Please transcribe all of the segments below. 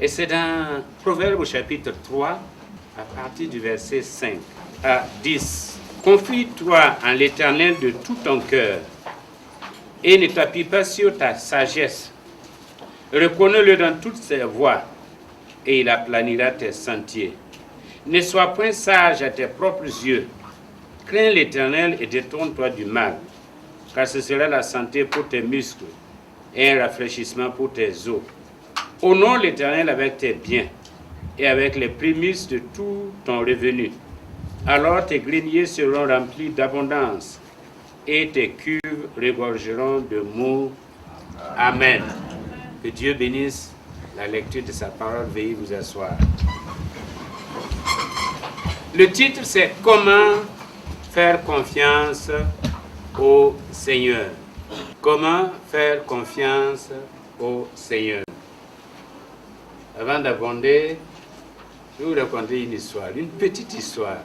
Et c'est dans Proverbe au chapitre 3, à partir du verset 5 à 10. Confie-toi en l'Éternel de tout ton cœur et ne t'appuie pas sur ta sagesse. Reconnais-le dans toutes ses voies et il aplanira tes sentiers. Ne sois point sage à tes propres yeux. Crains l'Éternel et détourne-toi du mal, car ce sera la santé pour tes muscles et un rafraîchissement pour tes os. Honore l'Éternel avec tes biens et avec les prémices de tout ton revenu. Alors tes greniers seront remplis d'abondance et tes cuves regorgeront de mots. Amen. Que Dieu bénisse la lecture de sa parole. Veuillez vous asseoir. Le titre, c'est « Comment faire confiance au Seigneur ». Comment faire confiance au Seigneur. Avant d'abonder, je vais vous raconter une histoire, une petite histoire.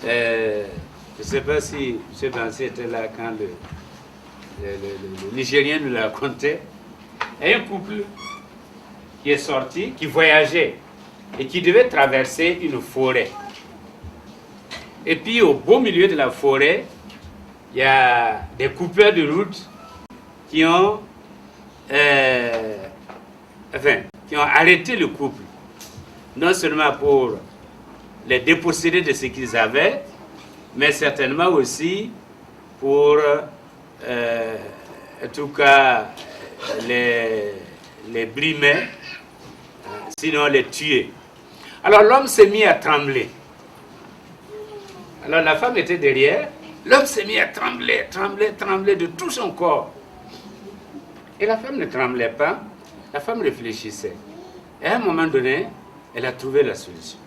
Je ne sais pas si M. Bansi était là quand le Nigérien nous l'a raconté. Il y a un couple qui est sorti, qui voyageait et qui devait traverser une forêt. Et puis au beau milieu de la forêt, il y a des coupeurs de route qui ont arrêté le couple. Non seulement pour les déposséder de ce qu'ils avaient, mais certainement aussi pour, en tout cas, les brimer, sinon les tuer. Alors l'homme s'est mis à trembler. Alors la femme était derrière, l'homme s'est mis à trembler de tout son corps. Et la femme ne tremblait pas, la femme réfléchissait. Et à un moment donné, elle a trouvé la solution.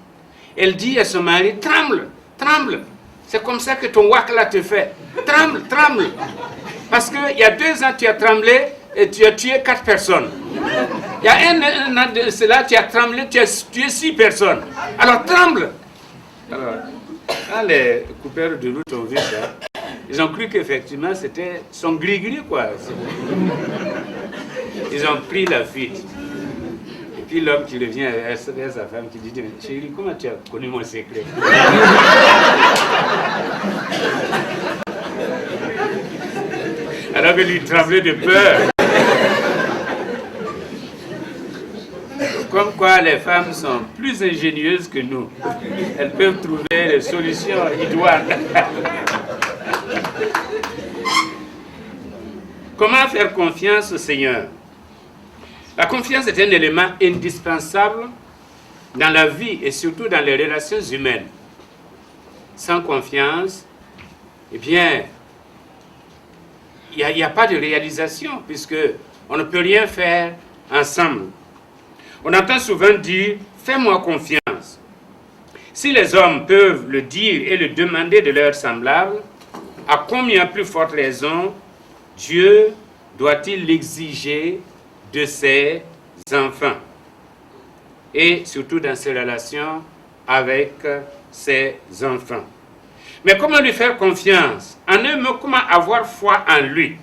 Elle dit à son mari, tremble, tremble. C'est comme ça que ton wak là te fait. Tremble, tremble. Parce qu'il y a 2 ans, tu as tremblé et tu as tué 4 personnes. Il y a un an de cela, tu as tremblé, tu as tué 6 personnes. Alors tremble. Alors, quand les coupeurs de route ont vu ça, ils ont cru qu'effectivement c'était son gris-gris, quoi. Ils ont pris la fuite. Et puis l'homme qui revient à sa femme qui dit, chérie, comment tu as connu mon secret? Alors que lui tremblait de peur. Comme quoi les femmes sont plus ingénieuses que nous. Elles peuvent trouver des solutions idoines. Comment faire confiance au Seigneur? La confiance est un élément indispensable dans la vie et surtout dans les relations humaines. Sans confiance, eh bien, il n'y a pas de réalisation puisque on ne peut rien faire ensemble. On entend souvent dire « fais-moi confiance ». Si les hommes peuvent le dire et le demander de leurs semblables, à combien plus forte raison Dieu doit-il l'exiger de ses enfants et surtout dans ses relations avec ses enfants. Mais comment lui faire confiance? En un mot, comment avoir foi en lui?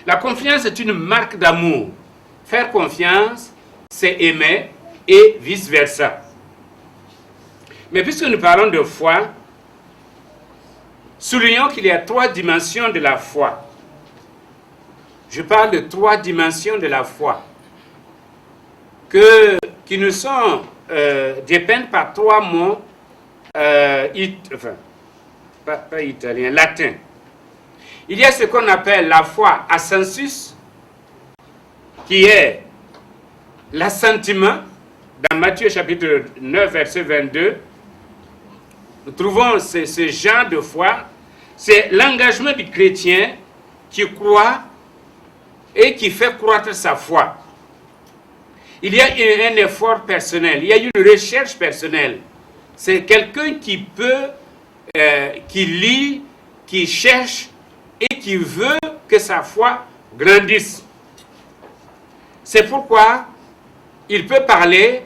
La confiance est une marque d'amour. Faire confiance, c'est aimer et vice-versa. Mais puisque nous parlons de foi, soulignons qu'il y a 3 dimensions de la foi. Je parle de 3 dimensions de la foi qui nous sont dépeintes par 3 mots pas italien, latin. Il y a ce qu'on appelle la foi à sensus, qui est l'assentiment. Dans Matthieu chapitre 9, verset 22, nous trouvons ce genre de foi. C'est l'engagement du chrétien qui croit et qui fait croître sa foi. Il y a un effort personnel, il y a une recherche personnelle. C'est quelqu'un qui peut, qui lit, qui cherche et qui veut que sa foi grandisse. C'est pourquoi il peut parler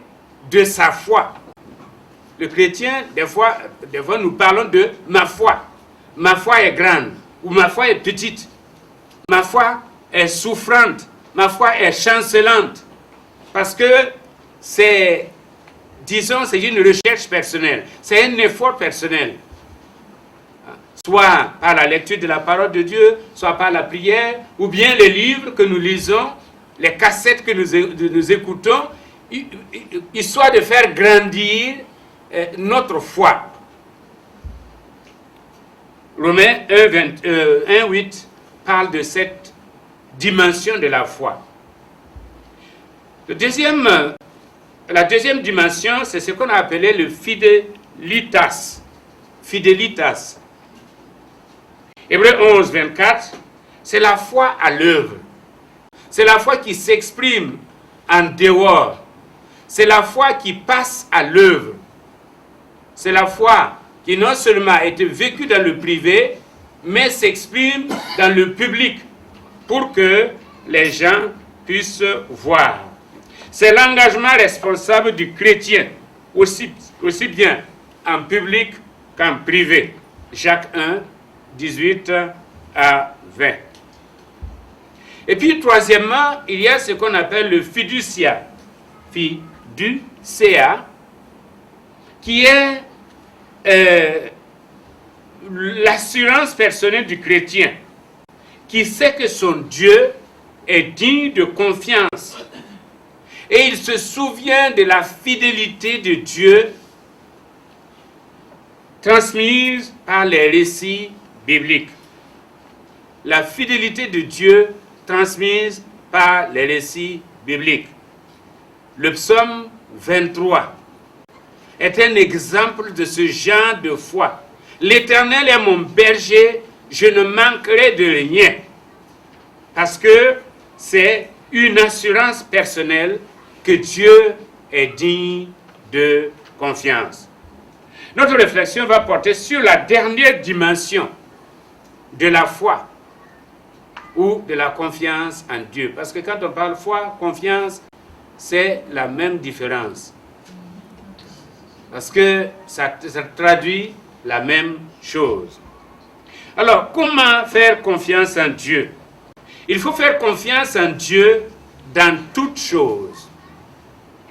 de sa foi. Le chrétien, des fois nous parlons de ma foi. Ma foi est grande ou ma foi est petite. Ma foi est souffrante. Ma foi est chancelante. Parce que c'est, disons, c'est une recherche personnelle, c'est un effort personnel. Soit par la lecture de la parole de Dieu, soit par la prière, ou bien les livres que nous lisons, les cassettes que nous écoutons, histoire de faire grandir notre foi. Romains 1:8 parle de cette dimension de la foi. La deuxième dimension, c'est ce qu'on a appelé le fidelitas. Fidelitas. Hébreux 11:24, c'est la foi à l'œuvre. C'est la foi qui s'exprime en dehors. C'est la foi qui passe à l'œuvre. C'est la foi qui non seulement a été vécue dans le privé, mais s'exprime dans le public pour que les gens puissent voir. C'est l'engagement responsable du chrétien, aussi bien en public qu'en privé. Jacques 1, 18 à 20. Et puis, troisièmement, il y a ce qu'on appelle le fiducia. Fiducia, qui est l'assurance personnelle du chrétien, qui sait que son Dieu est digne de confiance. Et il se souvient de la fidélité de Dieu transmise par les récits bibliques. La fidélité de Dieu transmise par les récits bibliques. Le psaume 23 est un exemple de ce genre de foi. L'Éternel est mon berger, je ne manquerai de rien. Parce que c'est une assurance personnelle que Dieu est digne de confiance. Notre réflexion va porter sur la dernière dimension de la foi ou de la confiance en Dieu. Parce que quand on parle foi, confiance, c'est la même différence. Parce que ça traduit la même chose. Alors, comment faire confiance en Dieu? Il faut faire confiance en Dieu dans toutes choses.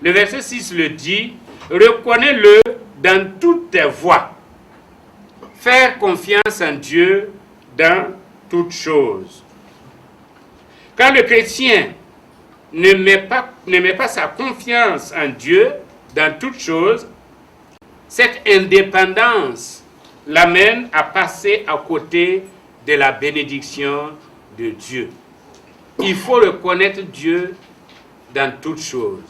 Le verset 6 le dit, reconnais-le dans toutes tes voies. Faire confiance en Dieu dans toutes choses. Quand le chrétien ne met pas sa confiance en Dieu dans toutes choses, cette indépendance l'amène à passer à côté de la bénédiction de Dieu. Il faut reconnaître Dieu dans toutes choses.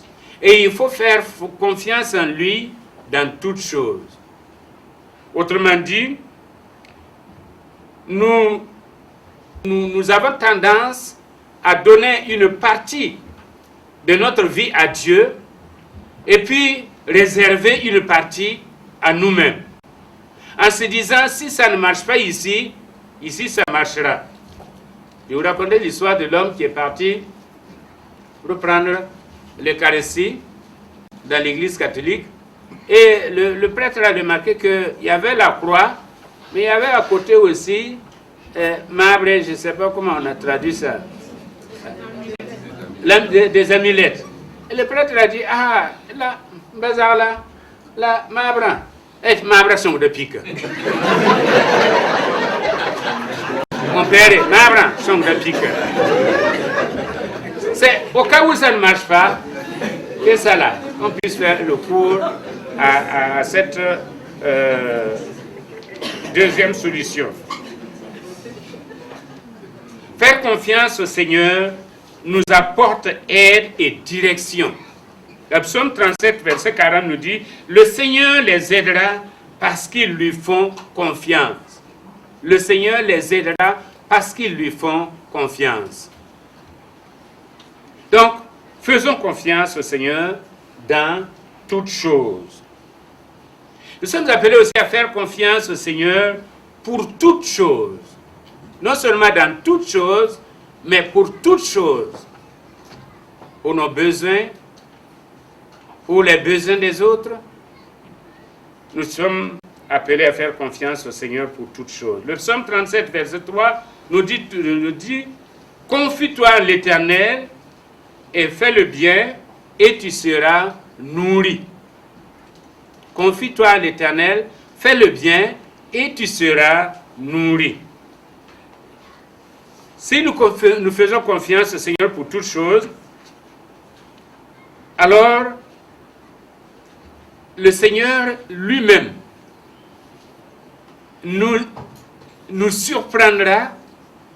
Et il faut faire confiance en lui dans toutes choses. Autrement dit, nous avons tendance à donner une partie de notre vie à Dieu et puis réserver une partie à nous-mêmes. En se disant, si ça ne marche pas ici, ici ça marchera. Je vous racontais l'histoire de l'homme qui est parti reprendre l'Eucharistie dans l'église catholique. Et le prêtre a remarqué qu'il y avait la croix, mais il y avait à côté aussi marbre, je ne sais pas comment on a traduit ça, des amulettes. Et le prêtre a dit, ah, là, bazar là, là, marbre, marbre sont de pique. Mon père, marbre sont de pique. C'est au cas où ça ne marche pas, que ça là, on puisse faire le cours à cette deuxième solution. Faire confiance au Seigneur nous apporte aide et direction. Le psaume 37, verset 40 nous dit, « Le Seigneur les aidera parce qu'ils lui font confiance. » Le Seigneur les aidera parce qu'ils lui font confiance. Donc, faisons confiance au Seigneur dans toutes choses. Nous sommes appelés aussi à faire confiance au Seigneur pour toutes choses. Non seulement dans toutes choses, mais pour toutes choses. Pour nos besoins, pour les besoins des autres, nous sommes appelés à faire confiance au Seigneur pour toutes choses. Le psaume 37, verset 3, nous dit confie-toi à l'Éternel et fais le bien, et tu seras nourri. Confie-toi à l'Éternel, fais le bien et tu seras nourri. Si nous faisons confiance au Seigneur pour toutes choses, alors le Seigneur lui-même nous surprendra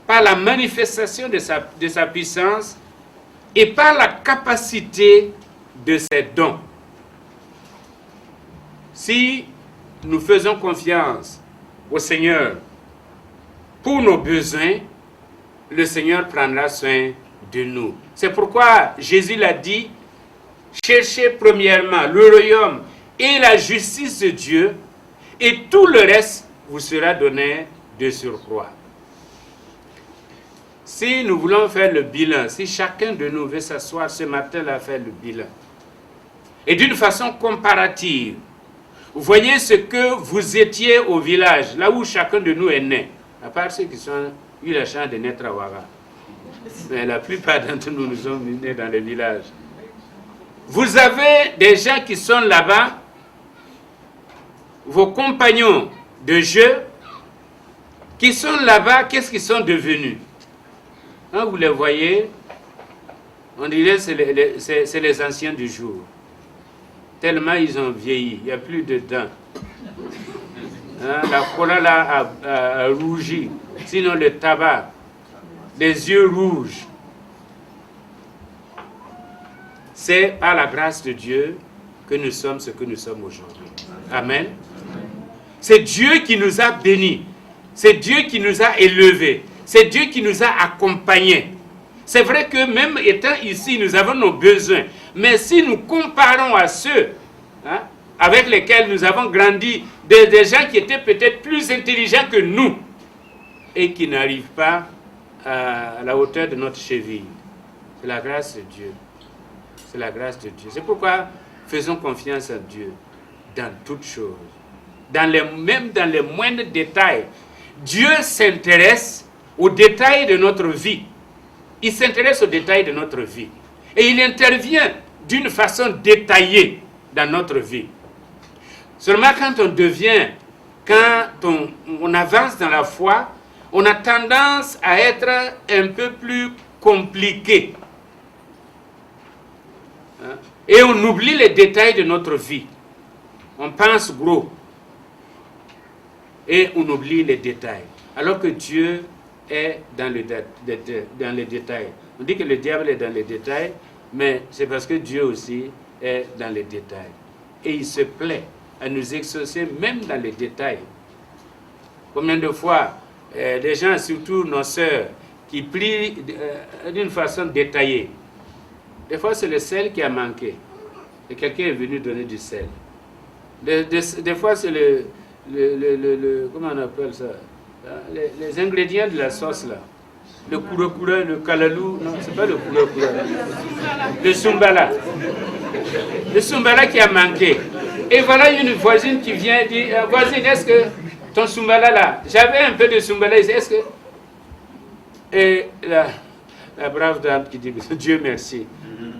par la manifestation de sa puissance et par la capacité de ses dons. Si nous faisons confiance au Seigneur pour nos besoins, le Seigneur prendra soin de nous. C'est pourquoi Jésus l'a dit, cherchez premièrement le royaume et la justice de Dieu, et tout le reste vous sera donné de surcroît. Si nous voulons faire le bilan, si chacun de nous veut s'asseoir ce matin-là faire le bilan, et d'une façon comparative, vous voyez ce que vous étiez au village, là où chacun de nous est né, à part ceux qui ont eu la chance de naître à Ouaga. Mais la plupart d'entre nous, nous sommes nés dans les villages. Vous avez des gens qui sont là-bas, vos compagnons de jeu, qui sont là-bas, qu'est-ce qu'ils sont devenus? Quand vous les voyez, on dirait que c'est les anciens du jour. Tellement ils ont vieilli, il n'y a plus de dents. La cola là a rougi, sinon le tabac, les yeux rouges. C'est par la grâce de Dieu que nous sommes ce que nous sommes aujourd'hui. Amen. C'est Dieu qui nous a bénis. C'est Dieu qui nous a élevés. C'est Dieu qui nous a accompagnés. C'est vrai que même étant ici, nous avons nos besoins. Mais si nous comparons à ceux avec lesquels nous avons grandi, des gens qui étaient peut-être plus intelligents que nous et qui n'arrivent pas à la hauteur de notre cheville, c'est la grâce de Dieu. C'est la grâce de Dieu. C'est pourquoi faisons confiance en Dieu dans toutes choses. Même dans les moindres détails. Dieu s'intéresse aux détails de notre vie. Il s'intéresse aux détails de notre vie. Et il intervient d'une façon détaillée dans notre vie. Seulement quand on avance dans la foi, on a tendance à être un peu plus compliqué. Et on oublie les détails de notre vie. On pense gros. Et on oublie les détails. Alors que Dieu est dans les détails. On dit que le diable est dans les détails, mais c'est parce que Dieu aussi est dans les détails. Et il se plaît à nous exaucer même dans les détails. Combien de fois, des gens, surtout nos sœurs, qui plient d'une façon détaillée. Des fois, c'est le sel qui a manqué. Et quelqu'un est venu donner du sel. Des fois, c'est comment on appelle ça? Les ingrédients de la sauce, là. Le koura-koura, le kalalou. Non, c'est pas le koura-koura. Le sumbala. Le sumbala qui a manqué. Et voilà une voisine qui vient et dit, voisine, est-ce que ton sumbala là, j'avais un peu de sumbala ici, est-ce que... Et la brave dame qui dit, Dieu merci.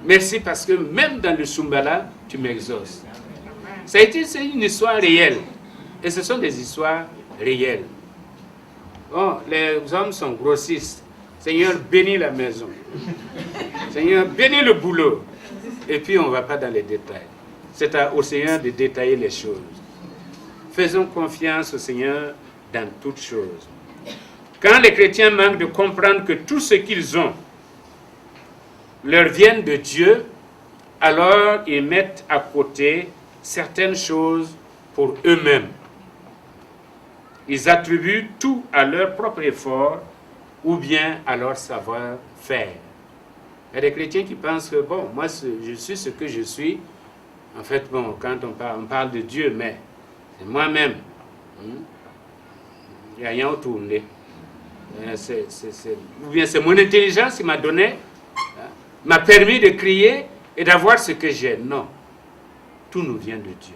Merci parce que même dans le sumbala, tu m'exauces. C'est une histoire réelle. Et ce sont des histoires réelles. Bon, les hommes sont grossistes. Seigneur, bénis la maison. Seigneur, bénis le boulot. Et puis, on ne va pas dans les détails. C'est au Seigneur de détailler les choses. Faisons confiance au Seigneur dans toutes choses. Quand les chrétiens manquent de comprendre que tout ce qu'ils ont leur vient de Dieu, alors ils mettent à côté certaines choses pour eux-mêmes. Ils attribuent tout à leur propre effort ou bien à leur savoir-faire. Il y a des chrétiens qui pensent que, bon, moi, je suis ce que je suis. En fait, bon, quand on parle de Dieu, mais c'est moi-même. Il n'y a rien autour. Ou bien c'est mon intelligence qui m'a donné, m'a permis de crier et d'avoir ce que j'ai. Non. Tout nous vient de Dieu.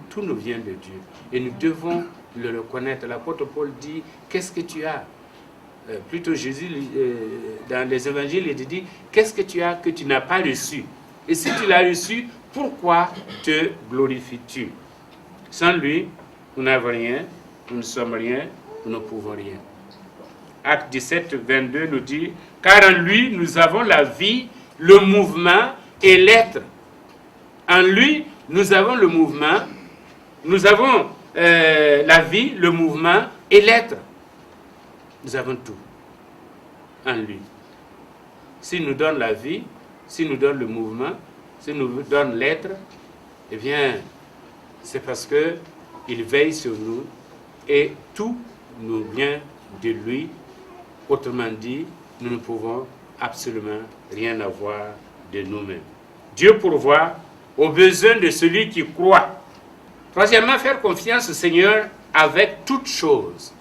Tout nous vient de Dieu. Et nous devons le reconnaître. L'apôtre Paul dit, qu'est-ce que tu as? Plutôt Jésus, dans les évangiles, il dit, qu'est-ce que tu as que tu n'as pas reçu? Et si tu l'as reçu, pourquoi te glorifies-tu? Sans lui, nous n'avons rien, nous ne sommes rien, nous ne pouvons rien. Acte 17, 22 nous dit, car en lui, nous avons la vie, le mouvement et l'être. En lui, nous avons le mouvement, nous avons la vie, le mouvement et l'être. Nous avons tout en lui. S'il nous donne la vie, s'il nous donne le mouvement, s'il nous donne l'être, eh bien, c'est parce qu'il veille sur nous et tout nous vient de lui. Autrement dit, nous ne pouvons absolument rien avoir de nous-mêmes. Dieu pourvoit aux besoins de celui qui croit. Troisièmement, faire confiance au Seigneur avec toutes choses.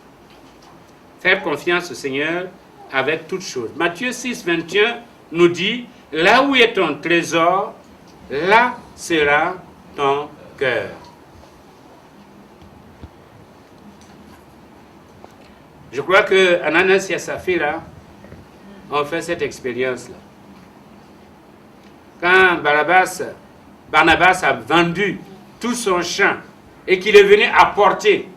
Faire confiance au Seigneur avec toutes choses. Matthieu 6, 21 nous dit, là où est ton trésor, là sera ton cœur. Je crois que Ananias et Saphira ont fait cette expérience-là. Quand Barnabas a vendu tout son champ et qu'il est venu apporter,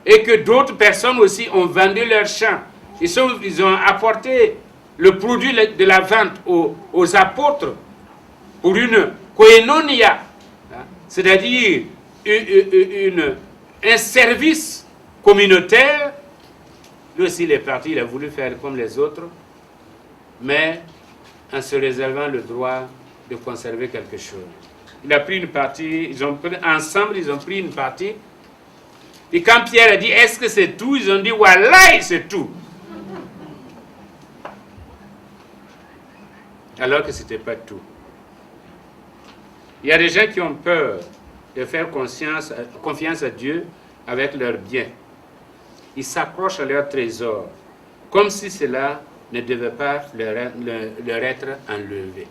et que d'autres personnes aussi ont vendu leur champ, ils ont apporté le produit de la vente aux apôtres pour une koinonia, c'est-à-dire un service communautaire. Lui aussi, il est parti, il a voulu faire comme les autres, mais en se réservant le droit de conserver quelque chose. Il a pris une partie, ensemble, ils ont pris une partie. Et quand Pierre a dit, est-ce que c'est tout? Ils ont dit, voilà, c'est tout. Alors que ce n'était pas tout. Il y a des gens qui ont peur de faire confiance à Dieu avec leurs biens. Ils s'accrochent à leur trésor, comme si cela ne devait pas leur être enlevé.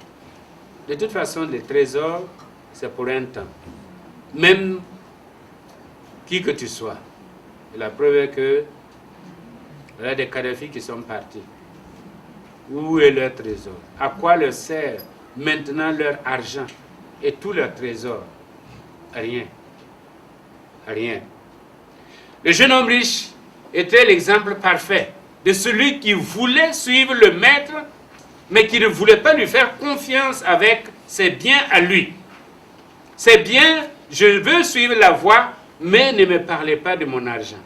De toute façon, les trésors, c'est pour un temps. Même qui que tu sois. Et la preuve est que il y a des Kadhafi qui sont partis. Où est leur trésor? À quoi leur sert maintenant leur argent et tout leur trésor? Rien. Rien. Le jeune homme riche était l'exemple parfait de celui qui voulait suivre le maître, mais qui ne voulait pas lui faire confiance avec ses biens à lui. Ses biens, je veux suivre la voie, mais ne me parlez pas de mon argent.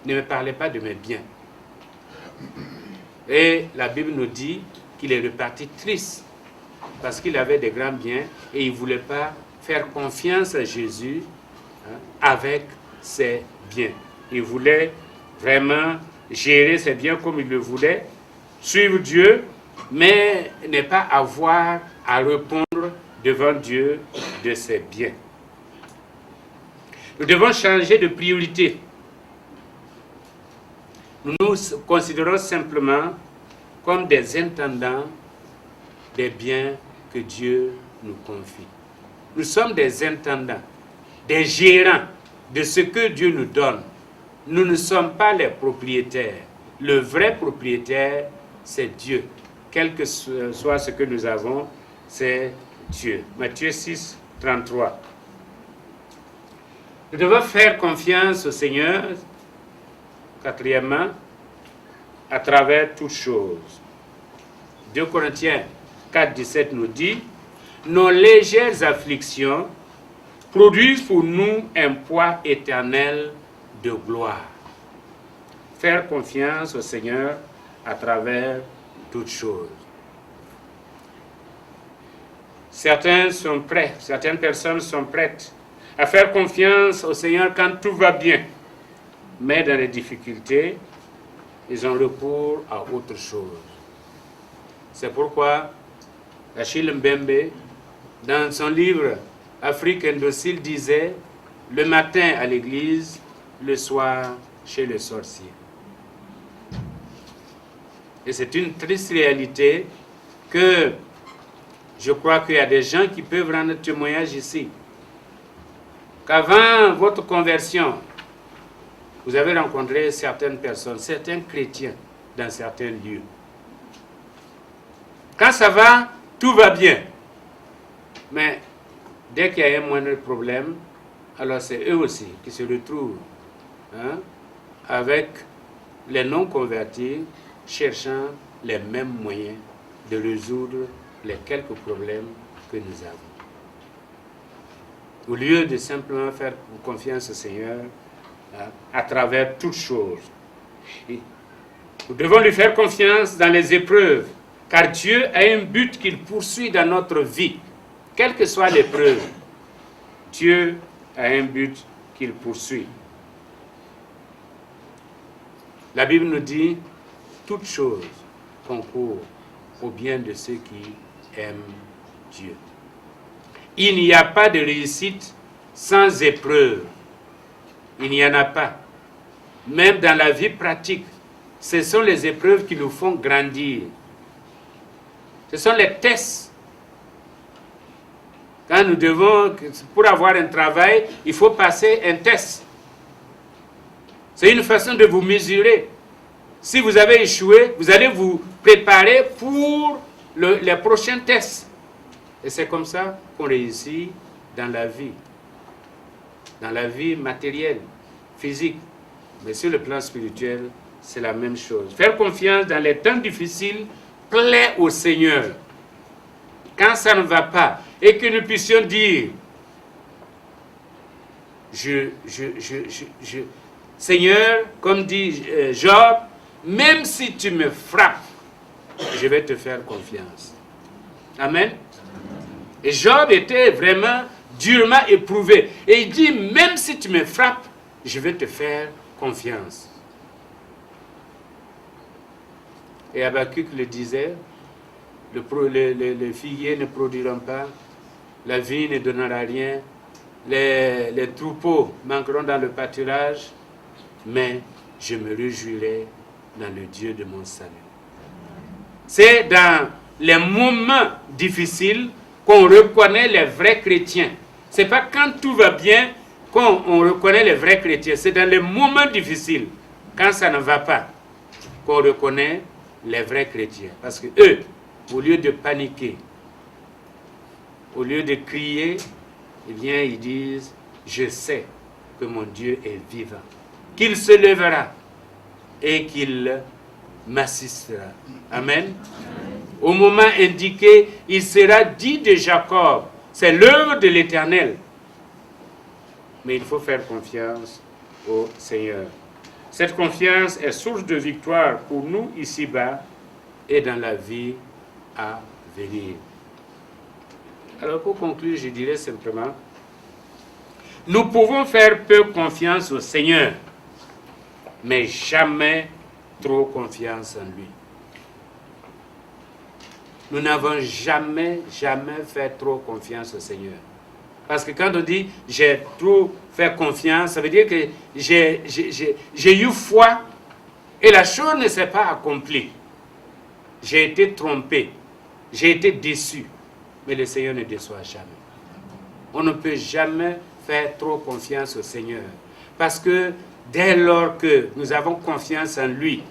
Ne me parlez pas de mes biens. Et la Bible nous dit qu'il est reparti triste parce qu'il avait des grands biens et il ne voulait pas faire confiance à Jésus avec ses biens. Il voulait vraiment gérer ses biens comme il le voulait, suivre Dieu, mais ne pas avoir à répondre devant Dieu de ses biens. Nous devons changer de priorité. Nous nous considérons simplement comme des intendants des biens que Dieu nous confie. Nous sommes des intendants, des gérants de ce que Dieu nous donne. Nous ne sommes pas les propriétaires. Le vrai propriétaire, c'est Dieu. Quel que soit ce que nous avons, c'est Dieu. Matthieu 6, 33. Nous devons faire confiance au Seigneur, quatrièmement, à travers toutes choses. 2 Corinthiens 4, 17 nous dit, nos légères afflictions produisent pour nous un poids éternel de gloire. Faire confiance au Seigneur à travers toutes choses. Certaines personnes sont prêtes à faire confiance au Seigneur quand tout va bien. Mais dans les difficultés, ils ont recours à autre chose. C'est pourquoi Achille Mbembe, dans son livre Afrique indocile, disait « Le matin à l'église, le soir chez le sorcier ». Et c'est une triste réalité que je crois qu'il y a des gens qui peuvent rendre témoignage ici. Qu'avant votre conversion, vous avez rencontré certaines personnes, certains chrétiens dans certains lieux. Quand ça va, tout va bien. Mais dès qu'il y a un moindre problème, alors c'est eux aussi qui se retrouvent avec les non-convertis cherchant les mêmes moyens de résoudre les quelques problèmes que nous avons. Au lieu de simplement faire confiance au Seigneur à travers toutes choses. Nous devons lui faire confiance dans les épreuves, car Dieu a un but qu'il poursuit dans notre vie. Quelle que soit l'épreuve, Dieu a un but qu'il poursuit. La Bible nous dit, toutes choses concourent au bien de ceux qui aiment Dieu. Il n'y a pas de réussite sans épreuve. Il n'y en a pas. Même dans la vie pratique, ce sont les épreuves qui nous font grandir. Ce sont les tests. Quand nous devons, pour avoir un travail, il faut passer un test. C'est une façon de vous mesurer. Si vous avez échoué, vous allez vous préparer pour les prochains tests. Et c'est comme ça qu'on réussit dans la vie matérielle, physique. Mais sur le plan spirituel, c'est la même chose. Faire confiance dans les temps difficiles plaît au Seigneur. Quand ça ne va pas, et que nous puissions dire, Seigneur, comme dit Job, même si tu me frappes, je vais te faire confiance. Amen. Et Job était vraiment durement éprouvé. Et il dit, même si tu me frappes, je vais te faire confiance. Et Habakkuk le disait, les figuiers ne produiront pas, la vigne ne donnera rien, les troupeaux manqueront dans le pâturage, mais je me réjouirai dans le Dieu de mon salut. C'est dans les moments difficiles qu'on reconnaît les vrais chrétiens. Ce n'est pas quand tout va bien qu'on reconnaît les vrais chrétiens. C'est dans les moments difficiles, quand ça ne va pas, qu'on reconnaît les vrais chrétiens. Parce que eux, au lieu de paniquer, au lieu de crier, eh bien, ils disent, je sais que mon Dieu est vivant, qu'il se lèvera et qu'il m'assistera. Amen. Au moment indiqué, il sera dit de Jacob, c'est l'œuvre de l'Éternel. Mais il faut faire confiance au Seigneur. Cette confiance est source de victoire pour nous ici-bas et dans la vie à venir. Alors pour conclure, je dirais simplement, nous pouvons faire peu confiance au Seigneur, mais jamais trop confiance en lui. Nous n'avons jamais fait trop confiance au Seigneur. Parce que quand on dit « j'ai trop fait confiance », ça veut dire que j'ai eu foi et la chose ne s'est pas accomplie. J'ai été trompé, j'ai été déçu. Mais le Seigneur ne déçoit jamais. On ne peut jamais faire trop confiance au Seigneur. Parce que dès lors que nous avons confiance en lui,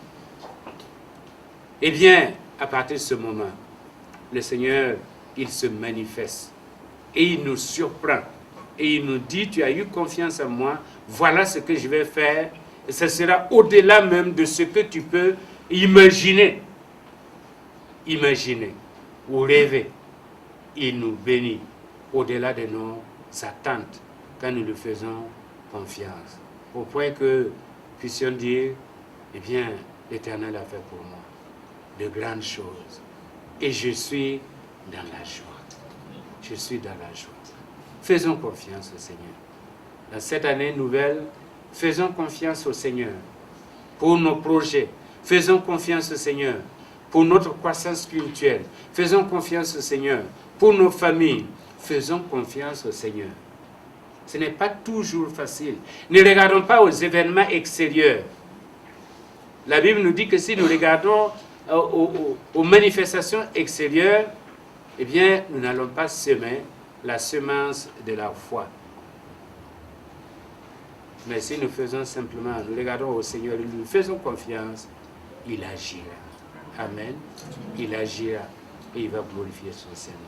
eh bien, à partir de ce moment, le Seigneur, il se manifeste. Et il nous surprend. Et il nous dit, tu as eu confiance en moi, voilà ce que je vais faire. Et ce sera au-delà même de ce que tu peux imaginer. Imaginer ou rêver. Il nous bénit au-delà de nos attentes quand nous lui faisons confiance. Au point que nous puissions dire, eh bien, l'Éternel a fait pour moi de grandes choses. Et je suis dans la joie. Je suis dans la joie. Faisons confiance au Seigneur. Dans cette année nouvelle, faisons confiance au Seigneur pour nos projets. Faisons confiance au Seigneur pour notre croissance spirituelle. Faisons confiance au Seigneur pour nos familles. Faisons confiance au Seigneur. Ce n'est pas toujours facile. Ne regardons pas aux événements extérieurs. La Bible nous dit que si nous regardons aux manifestations extérieures, eh bien, nous n'allons pas semer la semence de la foi. Mais si nous faisons simplement, nous regardons au Seigneur, nous faisons confiance, il agira. Amen. Il agira. et il va glorifier son Seigneur.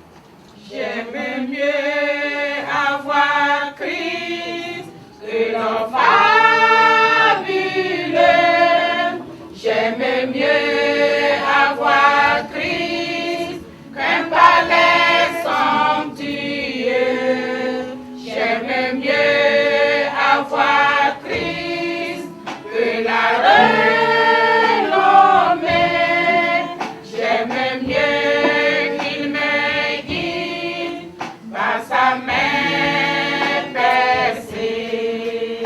J'aime mieux avoir Christ que l'or fabuleux. J'aime mieux avoir Christ qu'un palais somptueux. J'aime mieux avoir Christ que la renommée. J'aime mieux qu'il me guide par sa main percée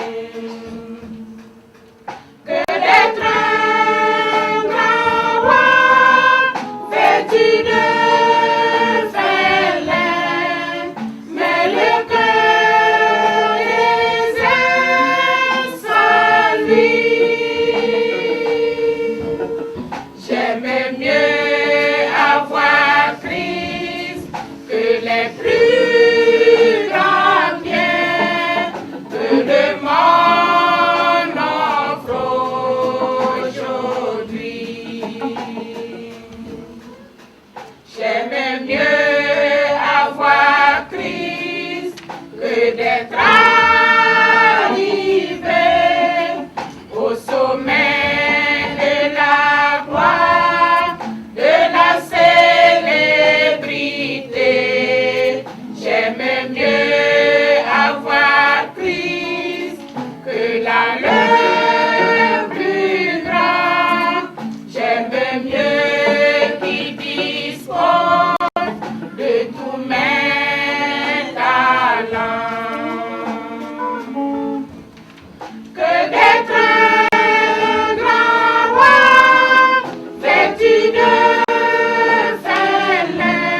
que d'être un grand roi vêtu de fêlin, mais le cœur désert sans lui. J'aime mieux avoir Christ que les plus grands biens que le monde offre aujourd'hui. J'aime mieux avoir Christ que d'être arrivé au sommet de la gloire, de la célébrité. J'aime mieux avoir Christ que la le plus grand. J'aime mieux qu'il dispose de tous mes talents que d'être un grand roi vêtu de fêlin,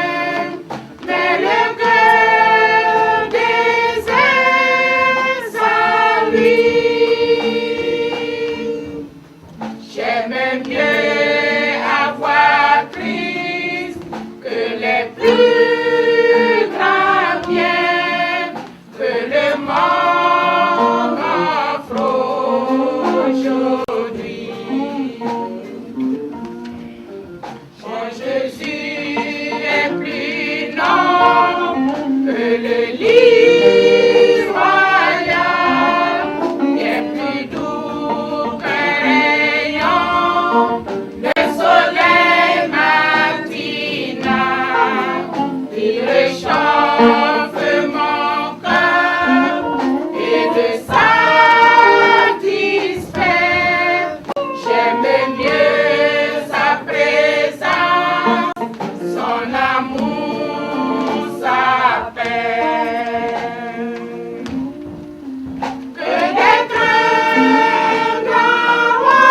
mais le cœur désert sans lui. J'aime mieux avoir Christ que les plus grands biens que le monde offre aujourd'hui. Mon Jésus est plus noble que le lys royal, bien plus doux qu'un rayon, le soleil matinal. Il réchauffe mon cœur et le satisfait. J'aime mieux sa présence, son amour, sa paix, que d'être un grand roi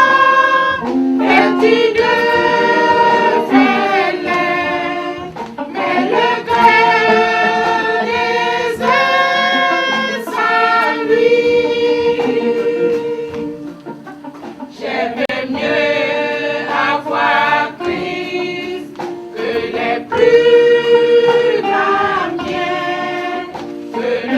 vêtu de fêlin, mais le cœur désert sans lui. J'aime mieux avoir Christ que les plus grands biens que le